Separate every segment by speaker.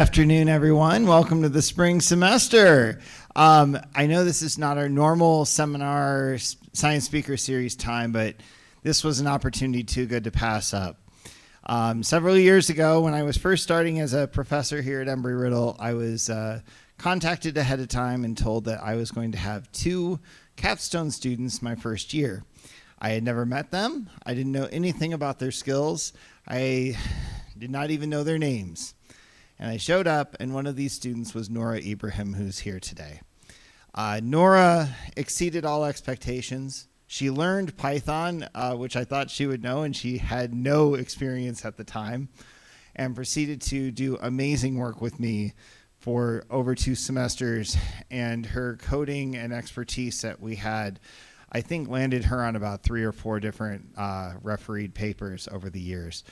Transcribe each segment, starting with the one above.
Speaker 1: Afternoon, everyone. Welcome to the spring semester. I know this is not our normal seminar science speaker series time, but this was an opportunity too good to pass up. Several years ago, when I was first starting as a professor here at Embry-Riddle, I was contacted ahead of time and told that I was going to have 2 capstone students my first year. I had never met them. I didn't know anything about their skills. I did not even know their names. And I showed up, and one of these students was Noura Ibrahim, who's here today. Noura exceeded all expectations. She learned Python, which I thought she would know, and she had no experience at the time, and proceeded to do amazing work with me for over 2 semesters. And her coding and expertise that we had, I think, landed her on about 3 or 4 different refereed papers over the years.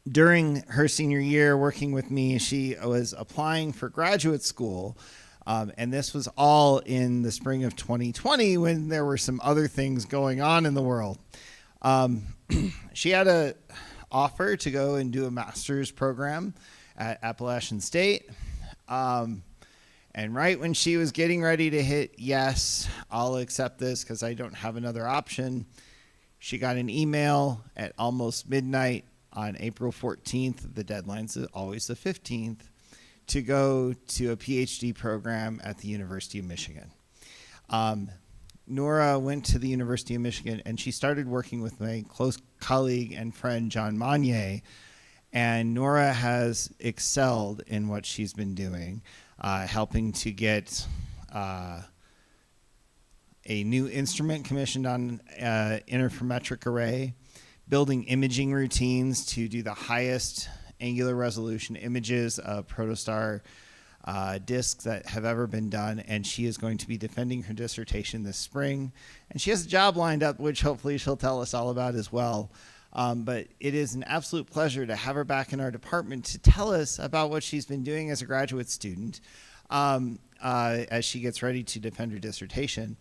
Speaker 1: During her senior year working with me, she was applying for graduate school, and this was all in the spring of 2020 when there were some other things going on in the world. She had an offer to go and do a master's program at Appalachian State, and right when she was getting ready to hit yes, I'll accept this because I don't have another option, she got an email at almost midnight on April 14th, the deadline's always the 15th, to go to a PhD program at the University of Michigan. Noura went to the University of Michigan, and she started working with my close colleague and friend, John Monnier, and Noura has excelled in what she's been doing, helping to get a new instrument commissioned on interferometric array, building imaging routines to do the highest angular resolution images of protostar disks that have ever been done, and she is going to be defending her dissertation this spring. And she has a job lined up, which hopefully she'll tell us all about as well. But it is an absolute pleasure to have her back in our department to tell us about what she's been doing as a graduate student as she gets ready to defend her dissertation.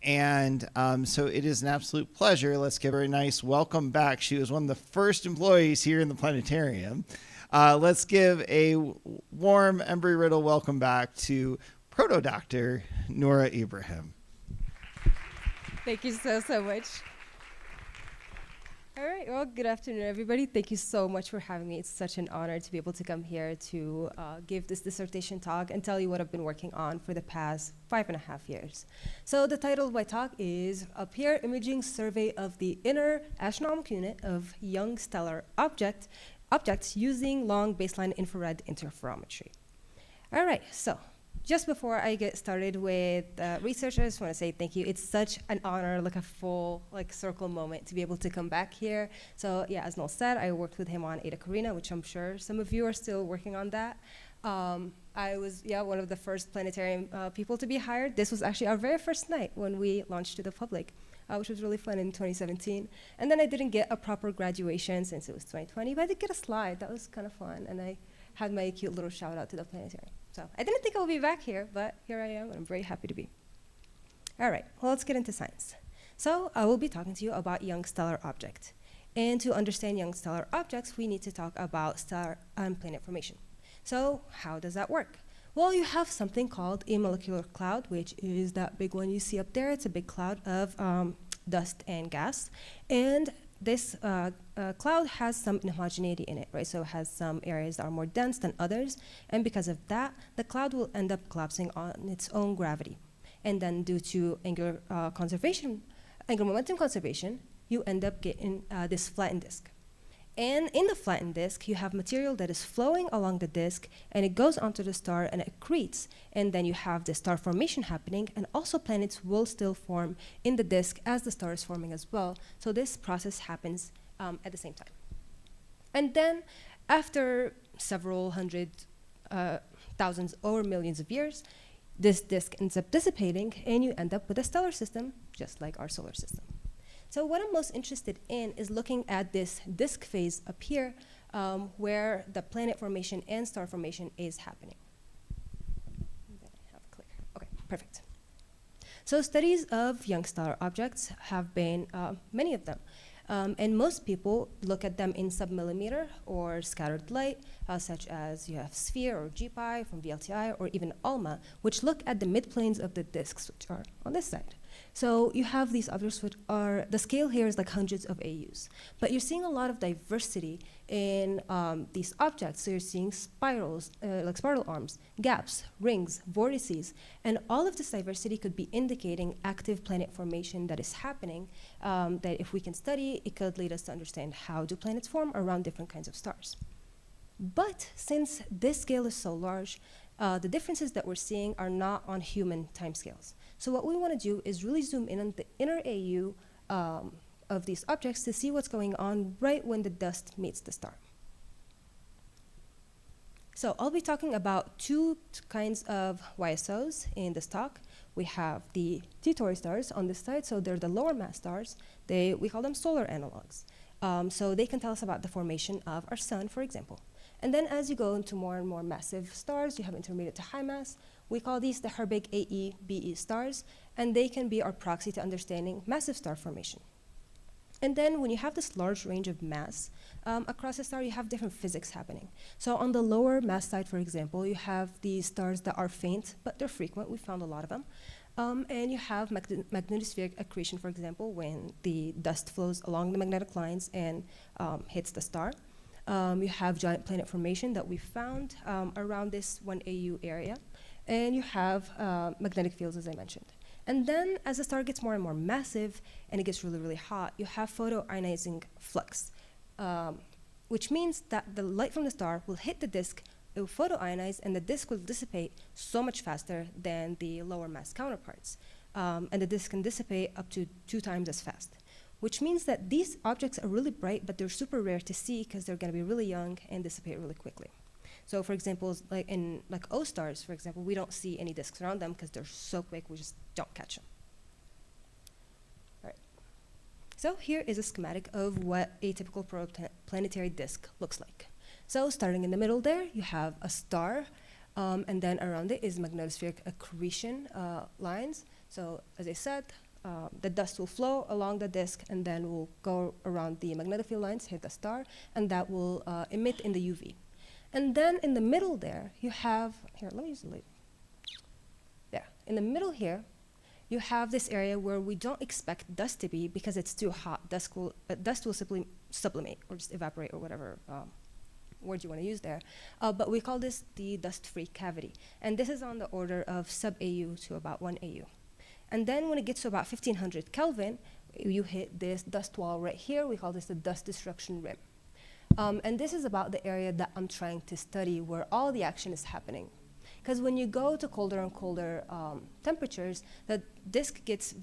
Speaker 1: And so it is an absolute pleasure. Let's give her a nice welcome back. She was one of the first employees here in the planetarium. Let's give a warm Embry-Riddle welcome back to Proto-Doctor Noura Ibrahim.
Speaker 2: Thank you so much. All right, well, good afternoon, everybody. Thank you so much for having me. It's such an honor to be able to come here to give this dissertation talk and tell you what I've been working on for the past 5.5 years. So the title of my talk is A Peer Imaging Survey of the Inner Astronomical Unit of Young Stellar Objects Using Long Baseline Infrared Interferometry. All right, so just before I get started with research, I just want to say thank you. It's such an honor, like a full circle moment to be able to come back here. So yeah, as Noel said, I worked with him on Eta Carina, which I'm sure some of you are still working on that. I was one of the first planetarium people to be hired. This was actually our very first night when we launched to the public, which was really fun in 2017. And then I didn't get a proper graduation since it was 2020, but I did get a slide. That was kind of fun. And I had my cute little shout out to the planetarium. So I didn't think I would be back here, but here I am, and I'm very happy to be. All right, well, let's get into science. So I will be talking to you about young stellar objects. And to understand young stellar objects, we need to talk about star and planet formation. So how does that work? Well, you have something called a molecular cloud, which is that big one you see up there. It's a big cloud of dust and gas. And this cloud has some inhomogeneity in it, right? So it has some areas that are more dense than others. And because of that, the cloud will end up collapsing on its own gravity. And then due to angular momentum conservation, you end up getting this flattened disk. And in the flattened disk, you have material that is flowing along the disk, and it goes onto the star and it accretes. And then you have the star formation happening, and also planets will still form in the disk as the star is forming as well. So this process happens at the same time. And then after several hundred thousands or millions of years, this disk ends up dissipating, and you end up with a stellar system, just like our solar system. So what I'm most interested in is looking at this disk phase up here, where the planet formation and star formation is happening. Okay, perfect. So studies of young stellar objects have been, many of them, And most people look at them in sub-millimeter or scattered light, such as you have sphere or GPI from VLTI, or even ALMA, which look at the midplanes of the disks, which are on this side. So you have these objects which are, the scale here is like hundreds of AUs. But you're seeing a lot of diversity in these objects. So you're seeing spirals, like spiral arms, gaps, rings, vortices, and all of this diversity could be indicating active planet formation that is happening, that if we can study, it could lead us to understand how do planets form around different kinds of stars. But since this scale is so large, the differences that we're seeing are not on human timescales. So what we want to do is really zoom in on the inner AU of these objects to see what's going on right when the dust meets the star. So I'll be talking about two kinds of YSOs in this talk. We have the T Tauri stars on this side, so they're the lower mass stars. We call them solar analogs. So they can tell us about the formation of our sun, for example. And then as you go into more and more massive stars, you have intermediate to high mass. We call these the Herbig Ae BE stars, and they can be our proxy to understanding massive star formation. And then when you have this large range of mass across a star, you have different physics happening. So on the lower mass side, for example, you have these stars that are faint, but they're frequent. We found a lot of them. And you have magnetospheric accretion, for example, when the dust flows along the magnetic lines and hits the star. You have giant planet formation that we found around this 1 AU area. And you have magnetic fields, as I mentioned. And then as the star gets more and more massive and it gets really, really hot, you have photoionizing flux, which means that the light from the star will hit the disk, it will photoionize, and the disk will dissipate so much faster than the lower mass counterparts. And the disk can dissipate up to 2 times as fast, which means that these objects are really bright, but they're super rare to see because they're going to be really young and dissipate really quickly. So for example, like in O stars, for example, we don't see any disks around them because they're so quick, we just don't catch them. All right. So here is a schematic of what a typical protoplanetary disk looks like. So starting in the middle there, you have a star, and then around it is magnetospheric accretion lines. So as I said, the dust will flow along the disk and then will go around the magnetic field lines, hit the star, and that will emit in the UV. And then in the middle there, you have, here, let me use the light. There, in the middle here, you have this area where we don't expect dust to be because it's too hot. Dust will simply sublimate or just evaporate or whatever word you want to use there. But we call this the dust-free cavity. And this is on the order of sub-AU to about 1 AU. And then when it gets to about 1500 Kelvin, you hit this dust wall right here. We call this the dust destruction rim. And this is about the area that I'm trying to study where all the action is happening. Because when you go to colder and colder temperatures, the disk gets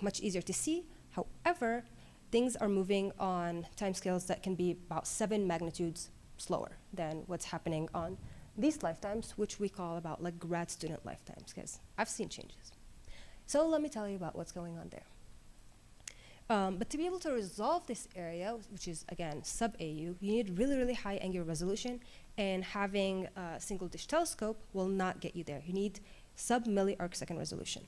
Speaker 2: much easier to see. However, things are moving on timescales that can be about 7 magnitudes slower than what's happening on these lifetimes, which we call about like grad student lifetimes, because I've seen changes. So let me tell you about what's going on there. But to be able to resolve this area, which is, again, sub-AU, you need really, really high angular resolution, and having a single dish telescope will not get you there. You need sub-milli-arcsecond resolution.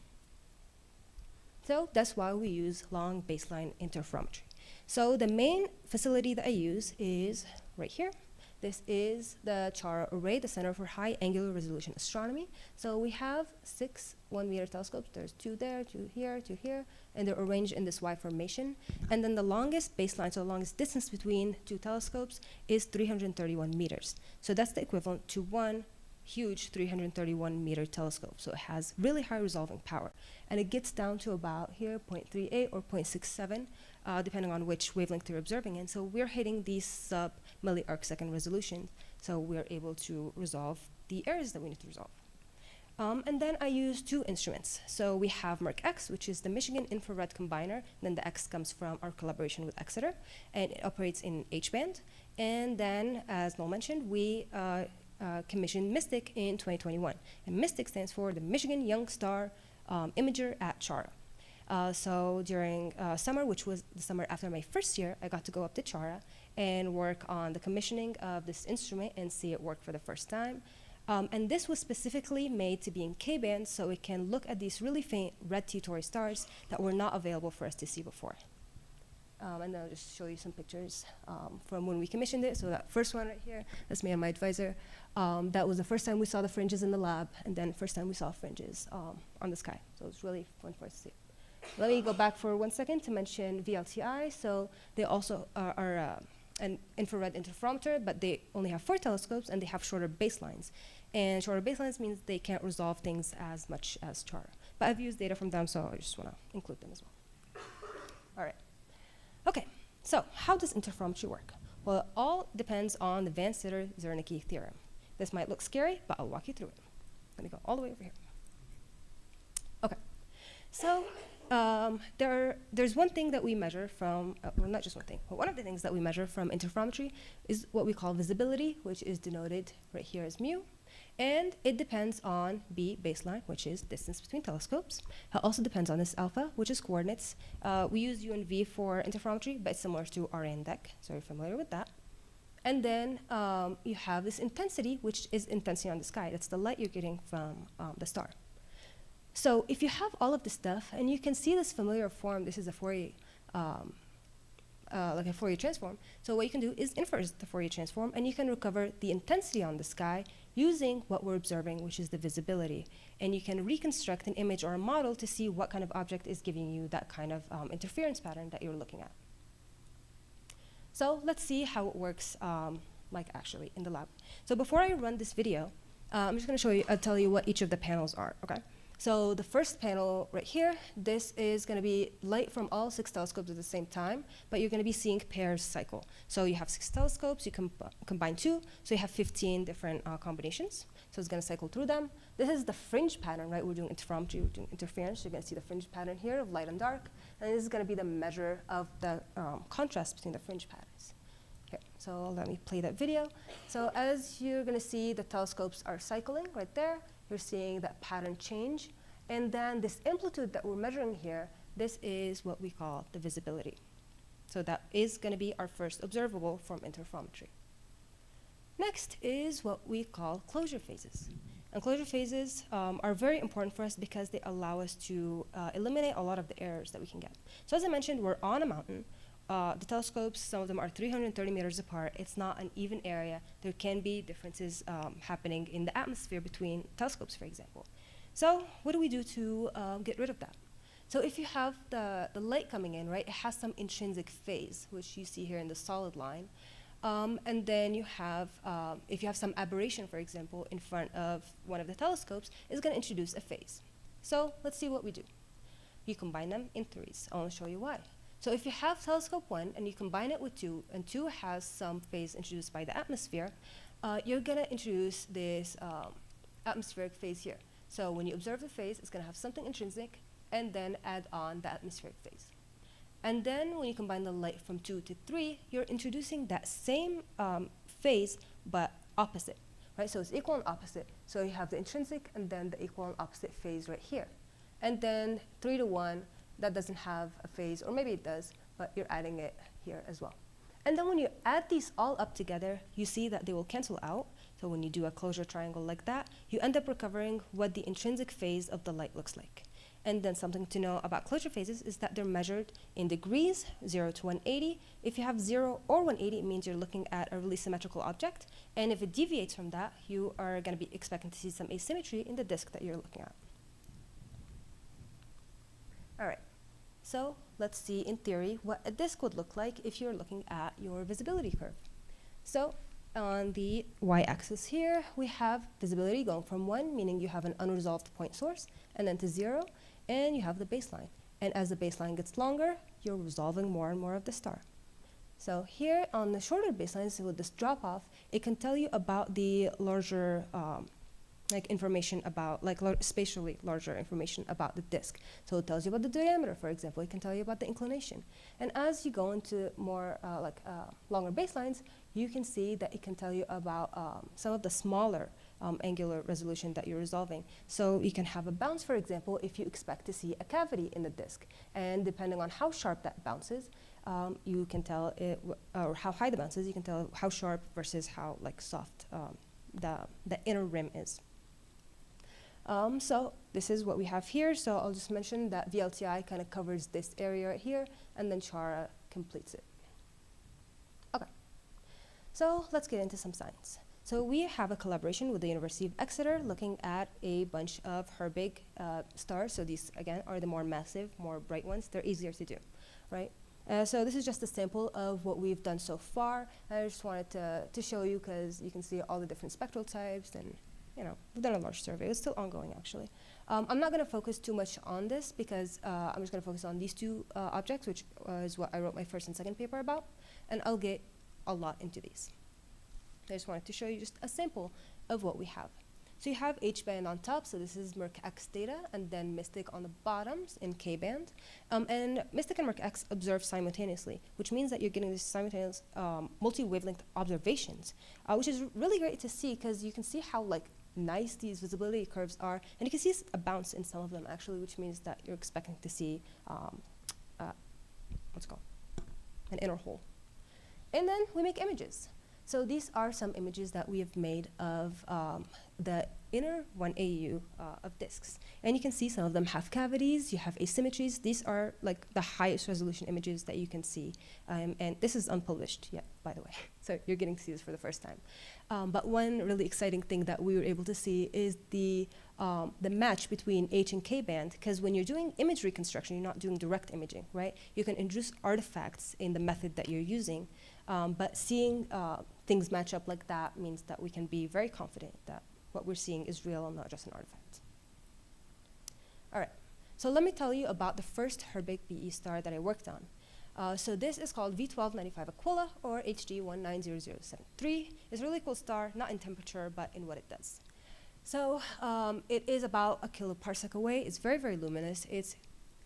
Speaker 2: So that's why we use long baseline interferometry. So the main facility that I use is right here. This is the CHARA array, the Center for High Angular Resolution Astronomy. So we have 6 1-meter telescopes. There's 2 there, 2 here, 2 here, and they're arranged in this Y formation. And then the longest baseline, so the longest distance between 2 telescopes is 331 meters. So that's the equivalent to 1 huge 331-meter telescope. So it has really high resolving power. And it gets down to about here 0.38 or 0.67, depending on which wavelength you're observing in. So we're hitting these sub-milli-arcsecond resolutions. So we're able to resolve the areas that we need to resolve. And then I use 2 instruments. So we have MERC-X, which is the Michigan Infrared Combiner. And then the X comes from our collaboration with Exeter. And it operates in H-band. And then, as Noel mentioned, we commissioned MYSTIC in 2021. And MYSTIC stands for the Michigan Young Star Imager at CHARA. So during summer, which was the summer after my first year, I got to go up to CHARA and work on the commissioning of this instrument and see it work for the first time. And this was specifically made to be in K-band, so it can look at these really faint red T Tauri stars that were not available for us to see before. And then I'll just show you some pictures from when we commissioned it. So that first one right here, that's me and my advisor. That was the first time we saw the fringes in the lab, and then first time we saw fringes on the sky. So it's really fun for us to see. Let me go back for 1 second to mention VLTI. So they also are an infrared interferometer, but they only have 4 telescopes, and they have shorter baselines. And shorter baselines means they can't resolve things as much as CHARA. But I've used data from them, so I just want to include them as well. All right. Okay, so how does interferometry work? Well, it all depends on the Van Sitter-Zernike theorem. This might look scary, but I'll walk you through it. Let me go all the way over here. Okay, so there's one thing that we measure from, well, not just one thing, but one of the things that we measure from interferometry is what we call visibility, which is denoted right here as mu. And it depends on B, baseline, which is distance between telescopes. It also depends on this alpha, which is coordinates. We use U and V for interferometry, but it's similar to RA and DEC, so you're familiar with that. And then you have this intensity, which is intensity on the sky. That's the light you're getting from the star. So if you have all of this stuff, and you can see this familiar form, this is a Fourier, like a Fourier transform. So what you can do is inverse the Fourier transform, and you can recover the intensity on the sky using what we're observing, which is the visibility. And you can reconstruct an image or a model to see what kind of object is giving you that kind of interference pattern that you're looking at. So let's see how it works like actually in the lab. So before I run this video, I'm just going to show you, tell you what each of the panels are, okay? So the first panel right here, this is going to be light from all 6 telescopes at the same time, but you're going to be seeing pairs cycle. So you have 6 telescopes, you combine 2, so you have 15 different combinations. So it's going to cycle through them. This is the fringe pattern, right? We're doing interferometry, we're doing interference. You're going to see the fringe pattern here of light and dark. And this is going to be the measure of the contrast between the fringe patterns. Here, so let me play that video. So as you're going to see, the telescopes are cycling right there. You're seeing that pattern change. And then this amplitude that we're measuring here, this is what we call the visibility. So that is going to be our first observable from interferometry. Next is what we call closure phases. And closure phases are very important for us because they allow us to eliminate a lot of the errors that we can get. So as I mentioned, we're on a mountain. The telescopes, some of them are 330 meters apart. It's not an even area. There can be differences happening in the atmosphere between telescopes, for example. So what do we do to get rid of that? So if you have the light coming in, right, it has some intrinsic phase, which you see here in the solid line. And then you have, if you have some aberration, for example, in front of one of the telescopes, it's going to introduce a phase. So let's see what we do. You combine them in threes. I want to show you why. So if you have telescope 1 and you combine it with 2, and 2 has some phase introduced by the atmosphere, you're going to introduce this atmospheric phase here. So when you observe the phase, it's going to have something intrinsic, and then add on the atmospheric phase. And then when you combine the light from 2 to 3, you're introducing that same phase, but opposite, right? So it's equal and opposite. So you have the intrinsic and then the equal and opposite phase right here. And then 3 to 1, that doesn't have a phase, or maybe it does, but you're adding it here as well. And then when you add these all up together, you see that they will cancel out. So when you do a closure triangle like that, you end up recovering what the intrinsic phase of the light looks like. And then something to know about closure phases is that they're measured in degrees, 0 to 180. If you have 0 or 180, it means you're looking at a really symmetrical object. And if it deviates from that, you are going to be expecting to see some asymmetry in the disk that you're looking at. All right, so let's see in theory what a disk would look like if you're looking at your visibility curve. So on the y-axis here, we have visibility going from 1, meaning you have an unresolved point source, and then to 0, and you have the baseline. And as the baseline gets longer, you're resolving more and more of the star. So here on the shorter baselines, with this drop-off, it can tell you about the larger information about, spatially larger information about the disk. So it tells you about the diameter, for example. It can tell you about the inclination. And as you go into more longer baselines, you can see that it can tell you about some of the smaller angular resolution that you're resolving. So you can have a bounce, for example, if you expect to see a cavity in the disk. And depending on how sharp that bounces, you can tell it, or how high the bounce is, you can tell how sharp versus how soft the inner rim is. So this is what we have here. So I'll just mention that VLTI kind of covers this area right here, and then CHARA completes it. Okay, so let's get into some science. So we have a collaboration with the University of Exeter looking at a bunch of Herbig stars. So these, again, are the more massive, more bright ones. They're easier to do, right? So this is just a sample of what we've done so far. I just wanted to show you because you can see all the different spectral types, and we've done a large survey. It's still ongoing, actually. I'm not going to focus too much on this because I'm just going to focus on these two objects, which is what I wrote my first and second paper about, and I'll get a lot into these. I just wanted to show you just a sample of what we have. So you have H-band on top, so this is Merc-X data, and then MYSTIC on the bottoms in K-band. And MYSTIC and Merc-X observe simultaneously, which means that you're getting these simultaneous multi-wavelength observations, which is really great to see because you can see how nice these visibility curves are, and you can see a bounce in some of them actually, which means that you're expecting to see what's it called, an inner hole. And then we make images. So these are some images that we have made of the inner 1 AU of disks. And you can see some of them have cavities, you have asymmetries. These are the highest resolution images that you can see. And this is unpublished yet, by the way. So you're getting to see this for the first time. But one really exciting thing that we were able to see is the match between H and K band, because when you're doing image reconstruction, you're not doing direct imaging, right? You can introduce artifacts in the method that you're using, but seeing things match up like that means that we can be very confident that what we're seeing is real and not just an artifact. All right, so let me tell you about the first Herbig BE star that I worked on. So this is called V1295 Aquila, or HG190073. It's a really cool star, not in temperature, but in what it does. So it is about a kiloparsec away. It's very, very luminous. It's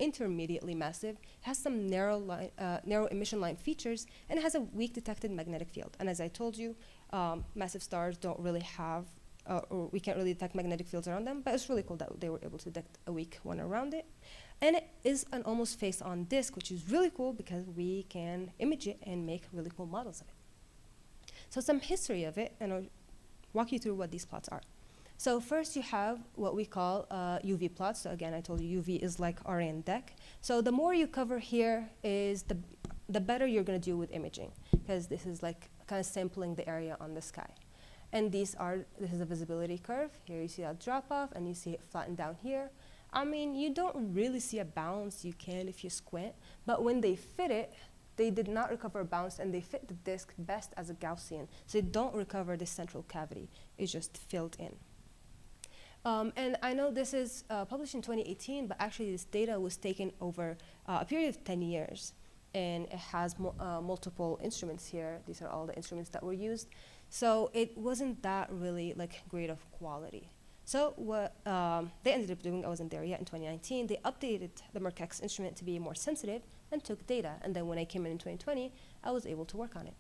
Speaker 2: intermediately massive. It has some narrow emission line features, and it has a weak detected magnetic field. And as I told you, massive stars don't really have, or we can't really detect magnetic fields around them, but it's really cool that they were able to detect a weak one around it. And it is an almost face-on disk, which is really cool because we can image it and make really cool models of it. So some history of it, and I'll walk you through what these plots are. So first you have what we call UV plots. So again, I told you UV is like RA and DEC. So the more you cover here is the better you're going to do with imaging, because this is kind of sampling the area on the sky. And this is a visibility curve. Here you see that drop off, and you see it flatten down here. I mean, you don't really see a bounce. You can if you squint, but when they fit it, they did not recover a bounce, and they fit the disk best as a Gaussian. So they don't recover the central cavity. It's just filled in. And I know this is published in 2018, but actually this data was taken over a period of 10 years. And it has multiple instruments here. These are all the instruments that were used. So it wasn't that really great of quality. So what they ended up doing, I wasn't there yet, in 2019, they updated the Merc-X instrument to be more sensitive and took data. And then when I came in 2020, I was able to work on it.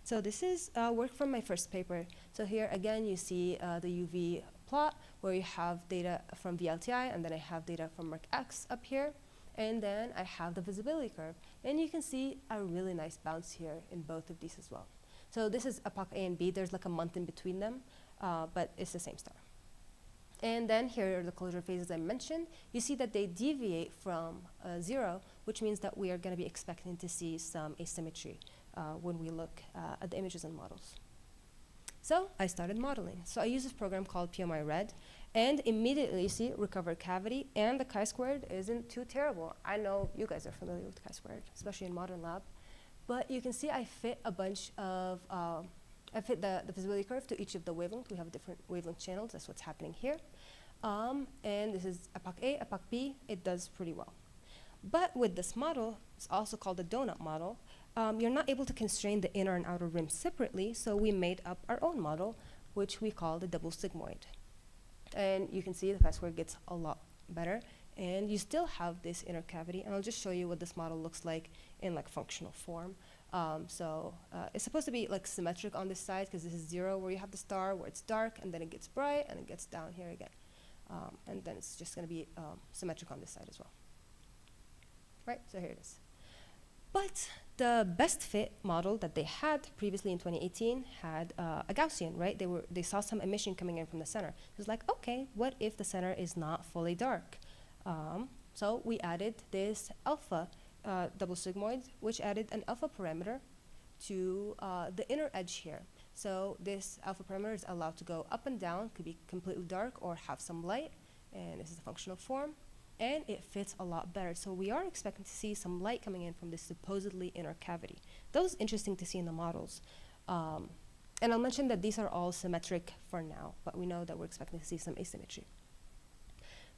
Speaker 2: So this is work from my first paper. So here again, you see the UV plot where you have data from VLTI, and then I have data from Merc-X up here. And then I have the visibility curve. And you can see a really nice bounce here in both of these as well. So this is epoch A and B. There's a month in between them, but it's the same star. And then here are the closure phases I mentioned. You see that they deviate from 0, which means that we are going to be expecting to see some asymmetry when we look at the images and models. So I started modeling. So I used this program called PMI Red, and immediately you see recovered cavity, and the chi-squared isn't too terrible. I know you guys are familiar with chi-squared, especially in modern lab. But you can see I fit a bunch of, I fit the visibility curve to each of the wavelengths. We have different wavelength channels. That's what's happening here. And this is epoch A, epoch B. It does pretty well. But with this model, it's also called the donut model, you're not able to constrain the inner and outer rim separately, so we made up our own model, which we call the double sigmoid. And you can see the chi-square gets a lot better, and you still have this inner cavity, and I'll just show you what this model looks like in functional form. It's supposed to be symmetric on this side, because this is 0 where you have the star where it's dark, and then it gets bright, and it gets down here again. And then it's just going to be symmetric on this side as well. Right, so here it is. But the best fit model that they had previously in 2018 had a Gaussian, right? They saw some emission coming in from the center. It was like, okay, what if the center is not fully dark? So we added this alpha double sigmoid, which added an alpha parameter to the inner edge here. So this alpha parameter is allowed to go up and down, could be completely dark or have some light, and this is the functional form, and it fits a lot better. So we are expecting to see some light coming in from this supposedly inner cavity. That was interesting to see in the models. And I'll mention that these are all symmetric for now, but we know that we're expecting to see some asymmetry.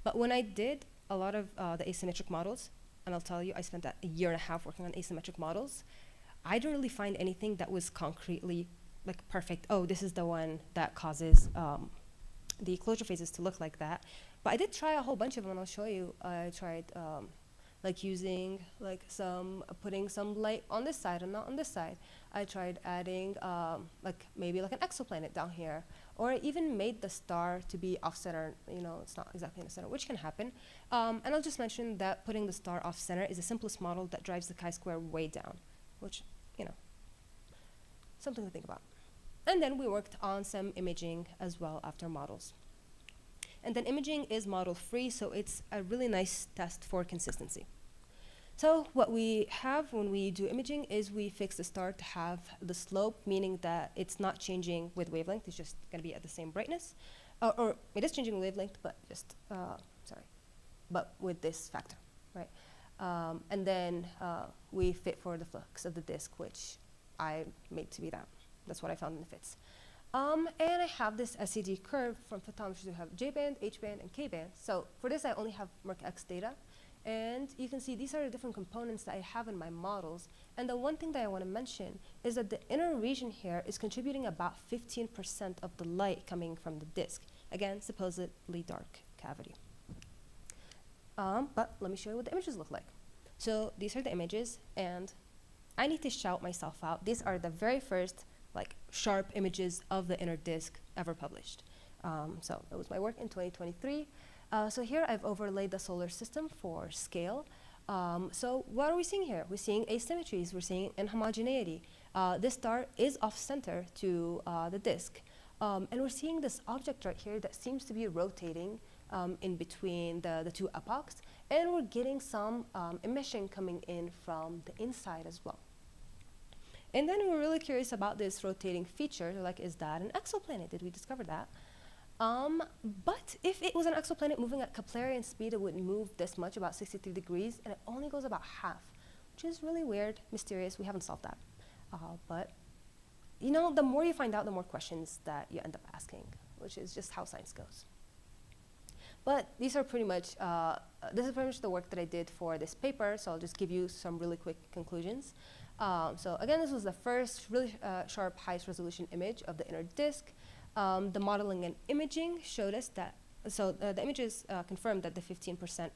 Speaker 2: But when I did a lot of the asymmetric models, and I'll tell you, I spent a year and a half working on asymmetric models, I didn't really find anything that was concretely like perfect. Oh, this is the one that causes the closure phases to look like that. But I did try a whole bunch of them, and I'll show you. I tried like using like putting some light on this side and not on this side. I tried adding like maybe like an exoplanet down here, or I even made the star to be off center. You know, it's not exactly in the center, which can happen. And I'll just mention that putting the star off center is the simplest model that drives the chi-square way down, which, you know, something to think about. And then we worked on some imaging as well after models. And then imaging is model free, so it's a really nice test for consistency. So what we have when we do imaging is we fix the star to have the slope, meaning that it's not changing with wavelength, it's just gonna be at the same brightness. Or it is changing with wavelength, but just, but with this factor, right? And then we fit for the flux of the disk, which I made to be that. That's what I found in the fits. And I have this SED curve from photometry to have J-band, H-band, and K-band. So for this, I only have MERC-X data. And you can see these are the different components that I have in my models. And the one thing that I want to mention is that the inner region here is contributing about 15% of the light coming from the disk. Again, supposedly dark cavity. But let me show you what the images look like. So these are the images, and I need to shout myself out. These are the very first like sharp images of the inner disk ever published. So it was my work in 2023. So here I've overlaid the solar system for scale. So what are we seeing here? We're seeing asymmetries, we're seeing inhomogeneity. This star is off center to the disk. And we're seeing this object right here that seems to be rotating in between the two epochs. And we're getting some emission coming in from the inside as well. And then we're really curious about this rotating feature. Like, is that an exoplanet? Did we discover that? But if it was an exoplanet moving at Keplerian speed, it would move this much, about 63 degrees, and it only goes about half, which is really weird, mysterious. We haven't solved that. But, you know, the more you find out, the more questions that you end up asking, which is just how science goes. But these are pretty much, this is pretty much the work that I did for this paper, so I'll just give you some really quick conclusions. So again, this was the first really sharp, highest resolution image of the inner disk. The modeling and imaging showed us that, so the images confirmed that the 15%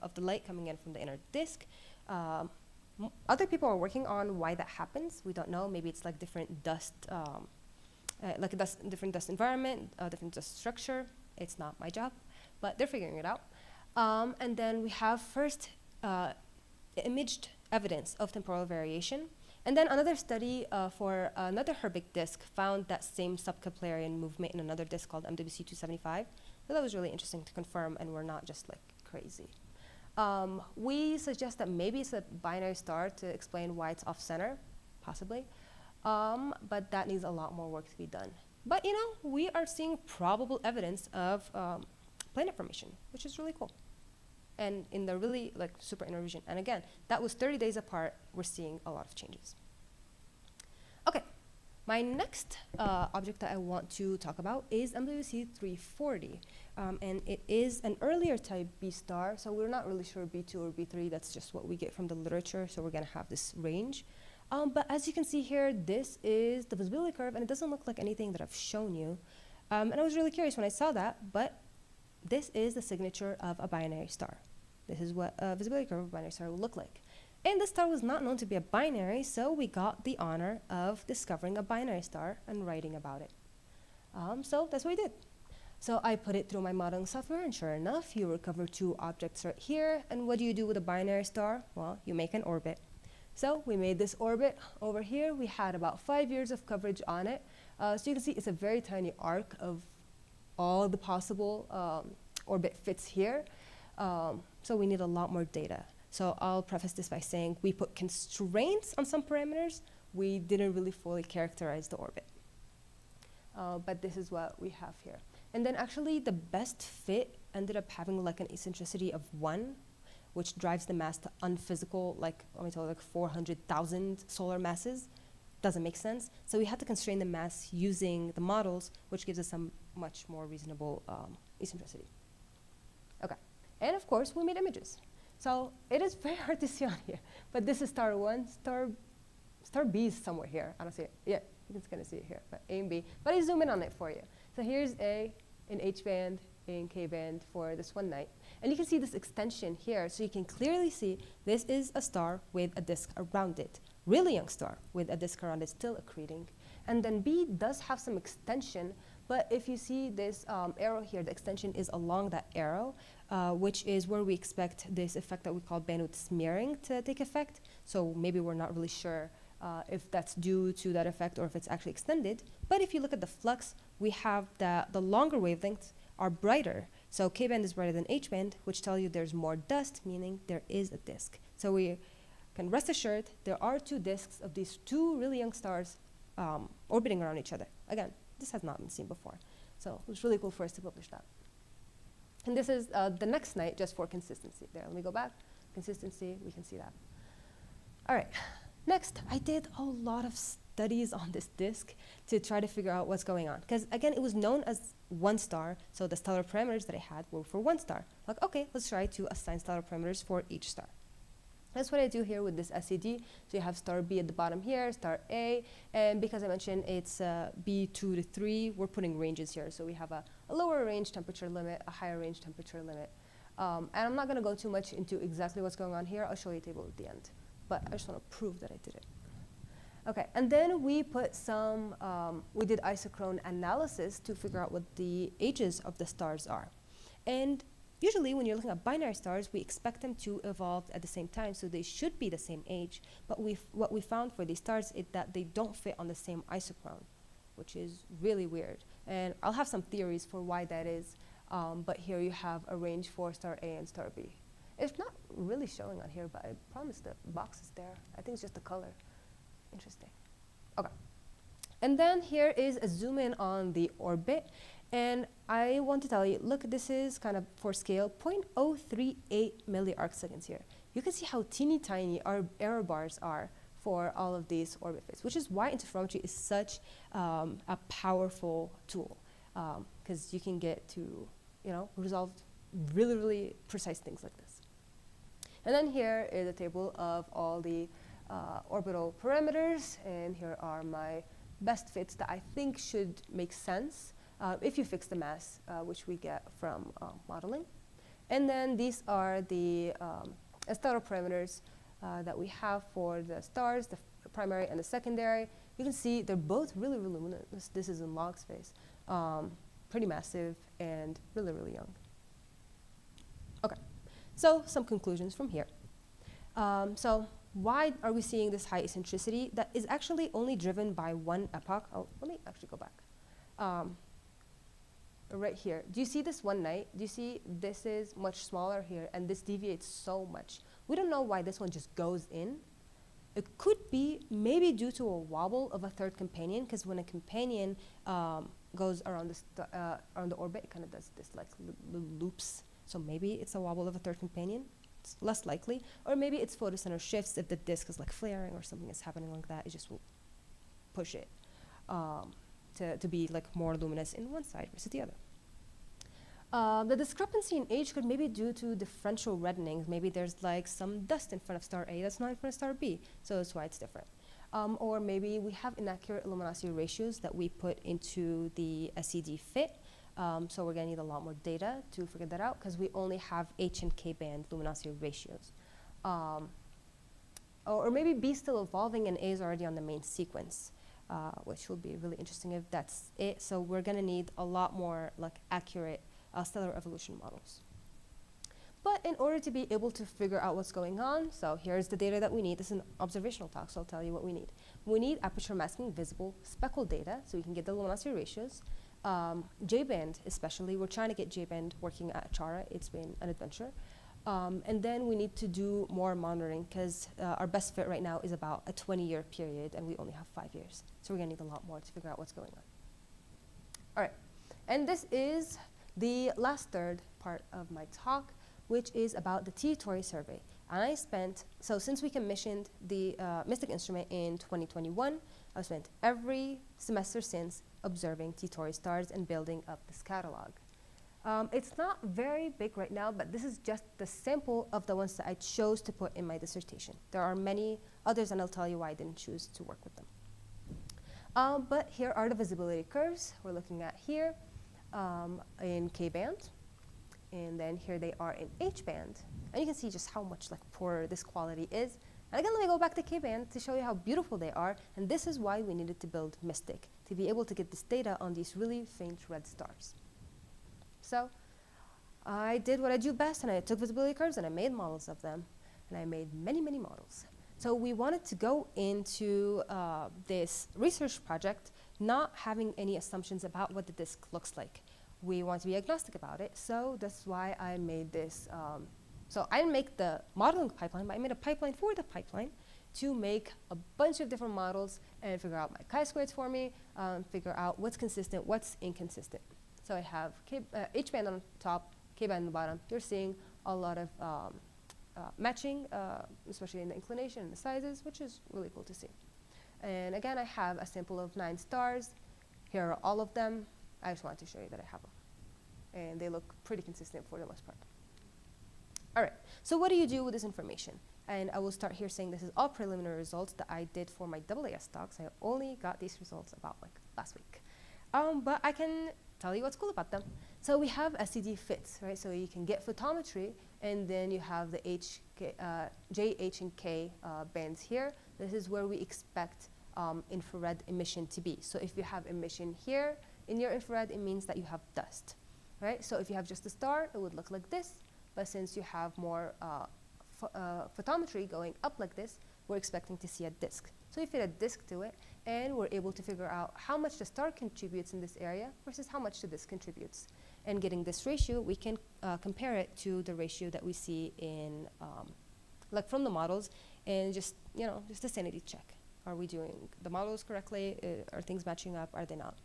Speaker 2: of the light coming in from the inner disk. Other people are working on why that happens. We don't know. Maybe it's like different dust, like a different dust environment, different dust structure. It's not my job, but they're figuring it out. And then we have first imaged evidence of temporal variation. And then another study for another Herbig disk found that same sub-Keplerian movement in another disk called MWC275. So that was really interesting to confirm, and we're not just like crazy. We suggest that maybe it's a binary star to explain why it's off-center, possibly. But that needs a lot more work to be done. But you know, we are seeing probable evidence of planet formation, which is really cool. And in the really like super inner region. And again, that was 30 days apart. We're seeing a lot of changes. Okay, my next object that I want to talk about is MWC340. And it is an earlier type B star, so we're not really sure B2 or B3. That's just what we get from the literature, so we're gonna have this range. But as you can see here, this is the visibility curve, and it doesn't look like anything that I've shown you. And I was really curious when I saw that, but this is the signature of a binary star. This is what a visibility curve of a binary star will look like. And this star was not known to be a binary, so we got the honor of discovering a binary star and writing about it. So that's what we did. So I put it through my modeling software, and sure enough, you recover two objects right here. And what do you do with a binary star? Well, you make an orbit. So we made this orbit over here. We had about 5 years of coverage on it. So you can see it's a very tiny arc of all the possible orbit fits here. So we need a lot more data. So I'll preface this by saying we put constraints on some parameters. We didn't really fully characterize the orbit. But this is what we have here. And then actually the best fit ended up having like an eccentricity of 1, which drives the mass to unphysical, like, let me tell you, like 400,000 solar masses. Doesn't make sense. So we had to constrain the mass using the models, which gives us some much more reasonable eccentricity. Okay, and of course we made images. So it is very hard to see on here, but this is star 1, star B is somewhere here. I don't see it. Yeah, you can kind of see it here, but A and B. But I zoom in on it for you. So here's A in H band, in K band for this one night. And you can see this extension here, so you can clearly see this is a star with a disk around it. Really young star with a disk around it, still accreting. And then B does have some extension, but if you see this arrow here, the extension is along that arrow, which is where we expect this effect that we call bandwidth smearing to take effect. So maybe we're not really sure if that's due to that effect or if it's actually extended. But if you look at the flux, we have that the longer wavelengths are brighter. So K band is brighter than H band, which tell you there's more dust, meaning there is a disk. So we can rest assured there are 2 disks of these 2 really young stars orbiting around each other. Again, this has not been seen before. So it was really cool for us to publish that. And this is the next night just for consistency. There, let me go back. Consistency, we can see that. All right, next, I did a lot of studies on this disk to try to figure out what's going on. Because again, it was known as 1 star, so the stellar parameters that I had were for 1 star. Like, okay, let's try to assign stellar parameters for each star. That's what I do here with this SED. So you have star B at the bottom here, star A, and because I mentioned it's B2 to 3, we're putting ranges here. So we have a lower range temperature limit, a higher range temperature limit. And I'm not gonna go too much into exactly what's going on here. I'll show you a table at the end, but I just wanna prove that I did it. Okay, and then we put some, we did isochrone analysis to figure out what the ages of the stars are. And usually when you're looking at binary stars, we expect them to evolve at the same time, so they should be the same age. But what we found for these stars is that they don't fit on the same isochrone, which is really weird. And I'll have some theories for why that is, but here you have a range for star A and star B. It's not really showing on here, but I promise the box is there. I think it's just the color. Interesting. Okay. And then here is a zoom in on the orbit. And I want to tell you, look, this is kind of for scale, 0.038 milliarcseconds here. You can see how teeny tiny our error bars are for all of these orbit fits, which is why interferometry is such a powerful tool, because you can get to, resolve really, really precise things like this. And then here is a table of all the orbital parameters, and here are my best fits that I think should make sense if you fix the mass, which we get from modeling. And then these are the stellar parameters that we have for the stars, the primary and the secondary. You can see they're both really, really luminous. This is in log space, pretty massive and really, really young. Okay, so some conclusions from here. So why are we seeing this high eccentricity that is actually only driven by one epoch? Oh, let me actually go back. Right here, do you see this one night? Do you see this is much smaller here and this deviates so much? We don't know why this one just goes in. It could be maybe due to a wobble of a third companion, because when a companion goes around the orbit, it kind of does this like loops. So maybe it's a wobble of a third companion. It's less likely. Or maybe it's photocenter shifts. If the disk is like flaring or something is happening like that, it just will push it to be like more luminous in one side versus the other. The discrepancy in age could maybe due to differential reddening. Maybe there's like some dust in front of star A that's not in front of star B, so that's why it's different. Or maybe we have inaccurate luminosity ratios that we put into the SED fit. So we're gonna need a lot more data to figure that out, because we only have H and K band luminosity ratios. Or maybe B is still evolving and A is already on the main sequence, which will be really interesting if that's it. So we're gonna need a lot more like accurate stellar evolution models. But in order to be able to figure out what's going on, so here's the data that we need. This is an observational talk, so I'll tell you what we need. We need aperture masking visible speckle data, so we can get the luminosity ratios. J-band especially, we're trying to get J-band working at CHARA. It's been an adventure. And then we need to do more monitoring because our best fit right now is about a 20-year period, and we only have 5 years. So we're going to need a lot more to figure out what's going on. All right. And this is the last third part of my talk, which is about the T Tauri survey. And I spent, so since we commissioned the MYSTIC instrument in 2021, I've spent every semester since observing T Tauri stars and building up this catalog. It's not very big right now, but this is just the sample of the ones that I chose to put in my dissertation. There are many others, and I'll tell you why I didn't choose to work with them. But here are the visibility curves we're looking at here in K-band. And then here they are in H-band. And you can see just how much poorer this quality is. And again, let me go back to K-band to show you how beautiful they are. And this is why we needed to build MYSTIC, to be able to get this data on these really faint red stars. So I did what I do best, and I took visibility curves, and I made models of them. And I made many, many models. So we wanted to go into this research project not having any assumptions about what the disk looks like. We want to be agnostic about it, so that's why I made this. So I didn't make the modeling pipeline, but I made a pipeline for the pipeline to make a bunch of different models and figure out my chi-squareds for me, figure out what's consistent, what's inconsistent. So I have H-band on top, K-band on the bottom. You're seeing a lot of matching, especially in the inclination and the sizes, which is really cool to see. And again, I have a sample of 9 stars. Here are all of them. I just wanted to show you that I have them. And they look pretty consistent for the most part. All right, so what do you do with this information? And I will start here saying this is all preliminary results that I did for my AAS talks. I only got these results about last week. But I can tell you what's cool about them. So we have SED fits, right? So you can get photometry, and then you have the J, H, and K bands here. This is where we expect infrared emission to be. So if you have emission here in your infrared, it means that you have dust, right? So if you have just a star, it would look like this. But since you have more photometry going up like this, we're expecting to see a disk. So we fit a disk to it, and we're able to figure out how much the star contributes in this area versus how much the disk contributes. And getting this ratio, we can compare it to the ratio that we see in, from the models, and just a sanity check. Are we doing the models correctly? Are things matching up? Are they not?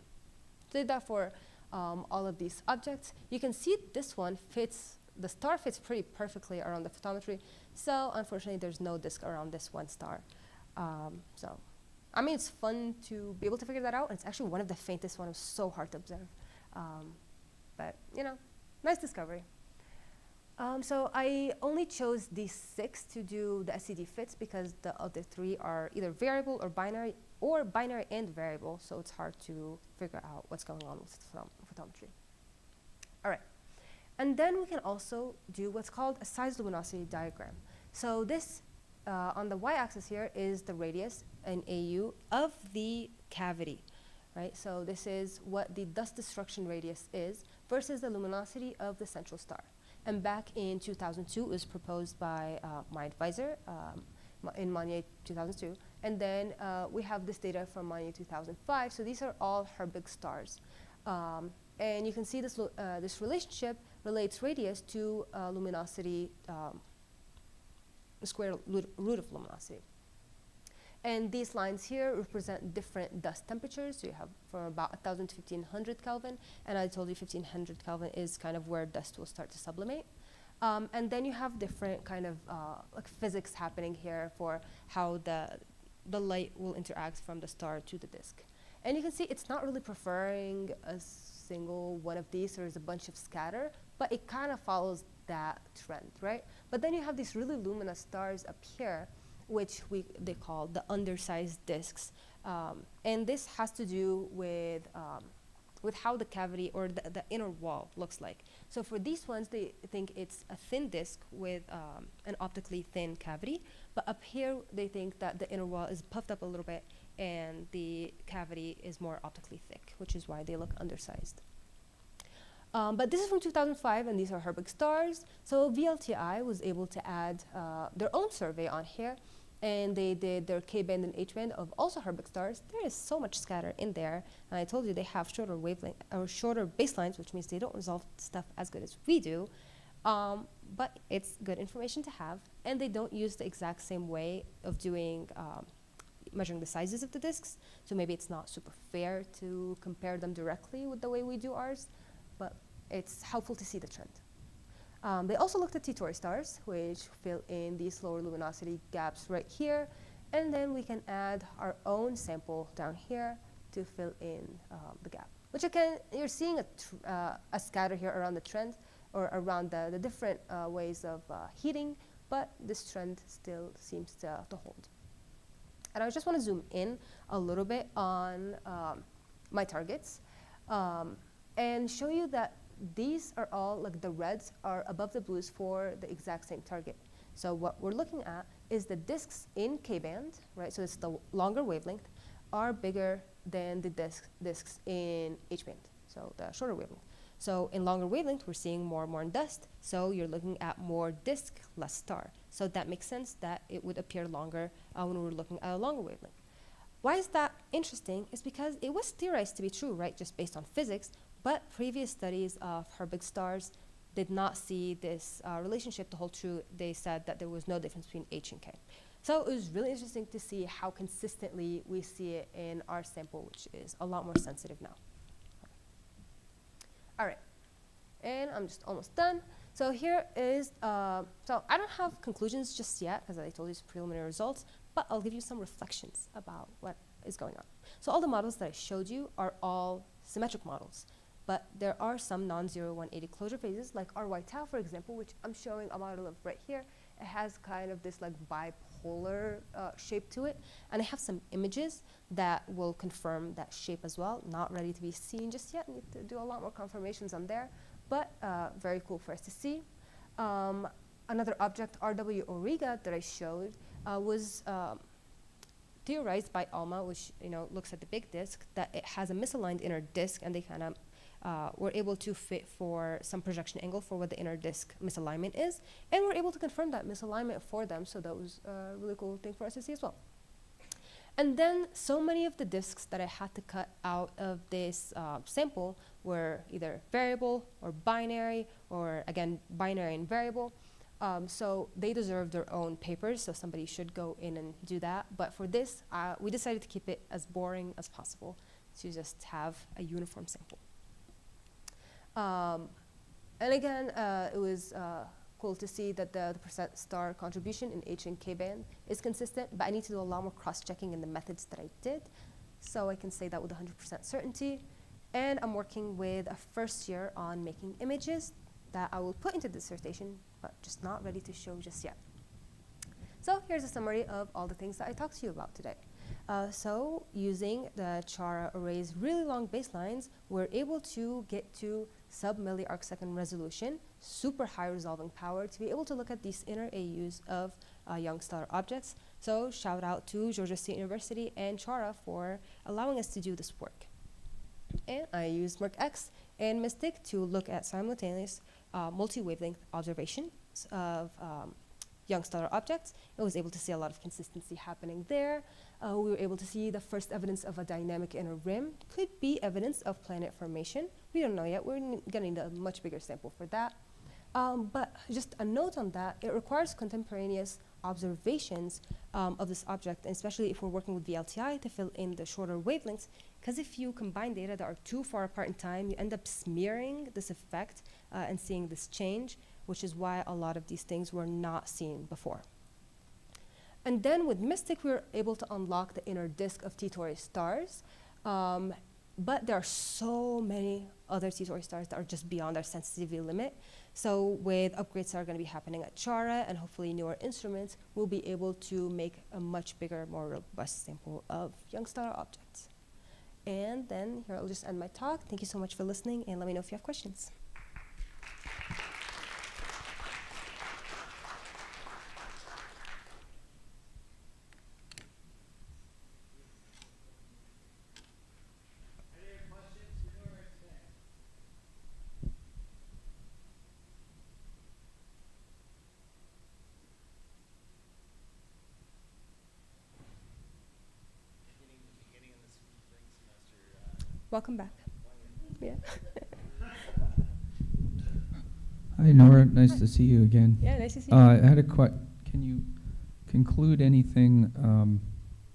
Speaker 2: So did that for all of these objects. You can see this one fits, the star fits pretty perfectly around the photometry. So unfortunately, there's no disk around this one star. So, I mean, it's fun to be able to figure that out. And it's actually one of the faintest ones. It was so hard to observe. But, nice discovery. So I only chose these 6 to do the SED fits because the other 3 are either variable or binary and variable. So it's hard to figure out what's going on with photometry. All right. And then we can also do what's called a size luminosity diagram. So this, on the y-axis here, is the radius in AU of the cavity, right? So this is what the dust destruction radius is versus the luminosity of the central star. And back in 2002, it was proposed by my advisor in Monnier 2002. And then we have this data from Monnier 2005. So these are all Herbig stars. And you can see this, this relationship relates radius to luminosity, the square root of luminosity. And these lines here represent different dust temperatures. So you have from about 1,000 to 1,500 Kelvin. And I told you 1,500 Kelvin is kind of where dust will start to sublimate. And then you have different kind of physics happening here for how the light will interact from the star to the disk. And you can see it's not really preferring a single one of these. There's a bunch of scatter, but it kind of follows that trend, right? But then you have these really luminous stars up here, which they call the undersized disks. And this has to do with how the cavity or the inner wall looks like. So for these ones, they think it's a thin disk with an optically thin cavity. But up here, they think that the inner wall is puffed up a little bit and the cavity is more optically thick, which is why they look undersized. But this is from 2005, and these are Herbig stars. So VLTI was able to add their own survey on here, and they did their K-band and H-band of also Herbig stars. There is so much scatter in there, and I told you they have shorter wavelength or shorter baselines, which means they don't resolve stuff as good as we do. But it's good information to have, and they don't use the exact same way of doing measuring the sizes of the disks, so maybe it's not super fair to compare them directly with the way we do ours, but it's helpful to see the trend. They also looked at T Tauri stars, which fill in these lower luminosity gaps right here, and then we can add our own sample down here to fill in the gap. Which again, you're seeing a scatter here around the trend, or around the different ways of heating, but this trend still seems to hold. And I just want to zoom in a little bit on my targets and show you that these are all, like the reds are above the blues for the exact same target. So what we're looking at is the disks in K-band, right? So it's the longer wavelength, are bigger than the disks in H-band, so the shorter wavelength. So in longer wavelength, we're seeing more and more in dust. So you're looking at more disk, less star. So that makes sense that it would appear longer when we're looking at a longer wavelength. Why is that interesting? Is because it was theorized to be true, right, just based on physics, but previous studies of Herbig stars did not see this relationship to hold true. They said that there was no difference between H and K. So it was really interesting to see how consistently we see it in our sample, which is a lot more sensitive now. All right, and I'm just almost done. So here is, so I don't have conclusions just yet, because I told you it's preliminary results, but I'll give you some reflections about what is going on. So all the models that I showed you are all symmetric models, but there are some non-zero 180 closure phases, like our YTAU, for example, which I'm showing a model of right here. It has kind of this like bipolar shape to it, and I have some images that will confirm that shape as well. Not ready to be seen just yet. Need to do a lot more confirmations on there, but very cool for us to see. Another object, RW Auriga, that I showed was theorized by ALMA, which looks at the big disk, that it has a misaligned inner disk, and they kind of were able to fit for some projection angle for what the inner disk misalignment is, and we're able to confirm that misalignment for them, so that was a really cool thing for us to see as well. And then so many of the disks that I had to cut out of this sample were either variable or binary, or again, binary and variable. So they deserve their own papers, so somebody should go in and do that. But for this, we decided to keep it as boring as possible to just have a uniform sample. And again, it was cool to see that the percent star contribution in H and K band is consistent, but I need to do a lot more cross-checking in the methods that I did, so I can say that with 100% certainty. And I'm working with a first year on making images that I will put into the dissertation, but just not ready to show just yet. So here's a summary of all the things that I talked to you about today. So using the CHARA array's really long baselines, we're able to get to sub-millisecond resolution, super high resolving power, to be able to look at these inner AUs of young stellar objects. So shout out to Georgia State University and CHARA for allowing us to do this work. And I used MERC-X and MYSTIC to look at simultaneous multi-wavelength observations of young stellar objects. I was able to see a lot of consistency happening there. We were able to see the first evidence of a dynamic inner rim. Could be evidence of planet formation. We don't know yet. We're getting a much bigger sample for that. But just a note on that, it requires contemporaneous observations of this object, and especially if we're working with VLTI to fill in the shorter wavelengths, because if you combine data that are too far apart in time, you end up smearing this effect and seeing this change, which is why a lot of these things were not seen before. And then with MYSTIC, we were able to unlock the inner disk of T Tauri stars. But there are so many other T Tauri stars that are just beyond our sensitivity limit. So with upgrades that are going to be happening at CHARA and hopefully newer instruments, we'll be able to make a much bigger, more robust sample of young stellar objects. And then here I'll just end my talk. Thank you so much for listening, and let me know if you have questions. Welcome back. Yeah.
Speaker 3: Hi, Noura. Nice to see you again.
Speaker 2: Yeah, nice to see you.
Speaker 3: I had a can you conclude anything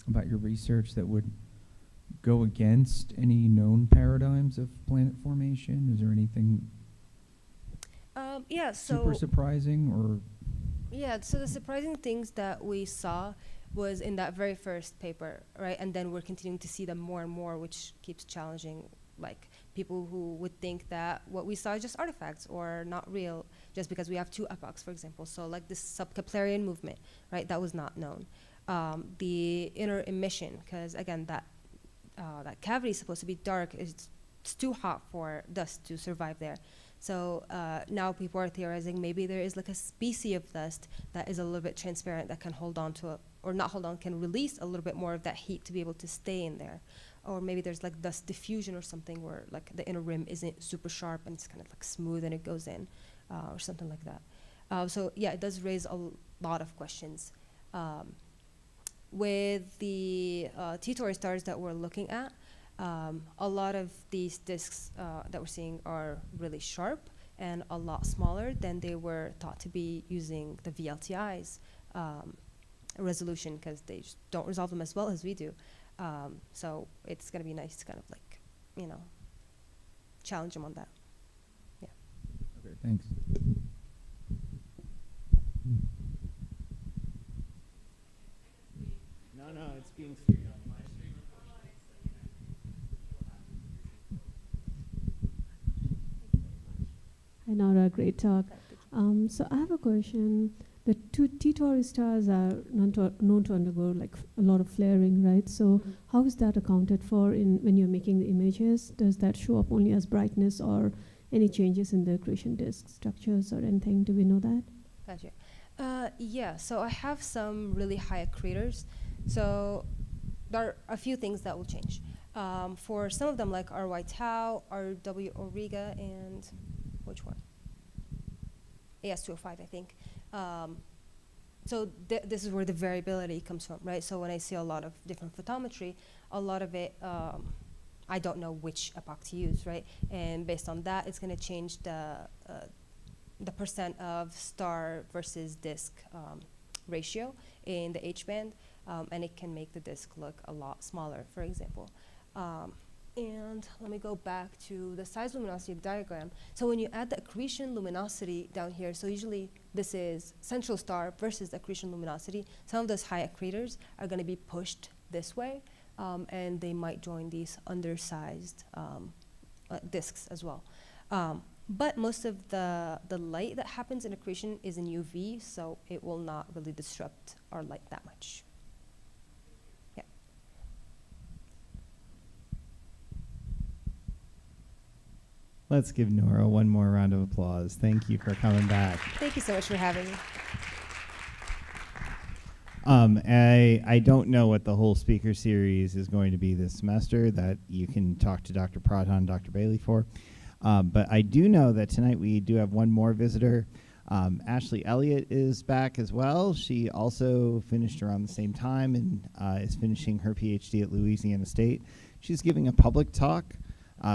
Speaker 3: about your research that would go against any known paradigms of planet formation? Is there anything
Speaker 2: Yeah,
Speaker 3: super
Speaker 2: so
Speaker 3: surprising or?
Speaker 2: yeah, so the surprising things that we saw was in that very first paper, right? And then we're continuing to see them more and more, which keeps challenging, like, people who would think that what we saw is just artifacts or not real, just because we have two epochs, for example. So, like this sub-Keplerian movement, right? That was not known. The inner emission, because again, that cavity is supposed to be dark. It's too hot for dust to survive there. So now people are theorizing maybe there is like a species of dust that is a little bit transparent that can hold on to, or not hold on, can release a little bit more of that heat to be able to stay in there. Or maybe there's like dust diffusion or something where like the inner rim isn't super sharp and it's kind of like smooth and it goes in, or something like that. So yeah, it does raise a lot of questions. With the T Tauri stars that we're looking at, a lot of these disks that we're seeing are really sharp and a lot smaller than they were thought to be using the VLTI's resolution, because they just don't resolve them as well as we do. So it's going to be nice to kind of like, challenge them on that. Yeah.
Speaker 3: Okay, thanks.
Speaker 1: No, it's being.
Speaker 4: Hi, Noura, great talk. So I have a question. The two T Tauri stars are known to undergo like a lot of flaring, right? So how is that accounted for when you're making the images? Does that show up only as brightness or any changes in the accretion disk structures or anything? Do we know that?
Speaker 2: Gotcha. Yeah, so I have some really high accretors. So there are a few things that will change. For some of them, like RY tau, RW Origa, and which one? AS205, I think. So this is where the variability comes from, right? So when I see a lot of different photometry, a lot of it, I don't know which epoch to use, right? And based on that, it's going to change the percent of star versus disk ratio in the H band, and it can make the disk look a lot smaller, for example. And let me go back to the size luminosity diagram. So when you add the accretion luminosity down here, so usually this is central star versus the accretion luminosity, some of those high accretors are going to be pushed this way, and they might join these undersized disks as well. But most of the light that happens in accretion is in UV, so it will not really disrupt our light that much. Yeah.
Speaker 1: Let's give Noura one more round of applause. Thank you for coming back.
Speaker 2: Thank you so much for having me.
Speaker 1: I don't know what the whole speaker series is going to be this semester. That you can talk to Dr. Pradhan, Dr. Bailey for. But I do know that tonight we do have one more visitor. Ashley Elliott is back as well. She also finished around the same time and is finishing her PhD at Louisiana State. She's giving a public talk.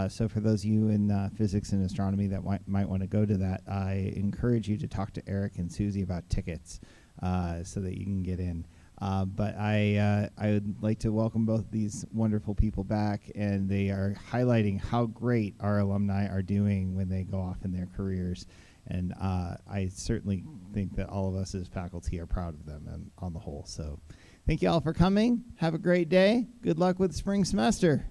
Speaker 1: So for those of you in physics and astronomy that might want to go to that, I encourage you to talk to Eric and Susie about tickets so that you can get in. But I would like to welcome both these wonderful people back, and they are highlighting how great our alumni are doing when they go off in their careers. And I certainly think that all of us as faculty are proud of them on the whole. So thank you all for coming. Have a great day. Good luck with the spring semester.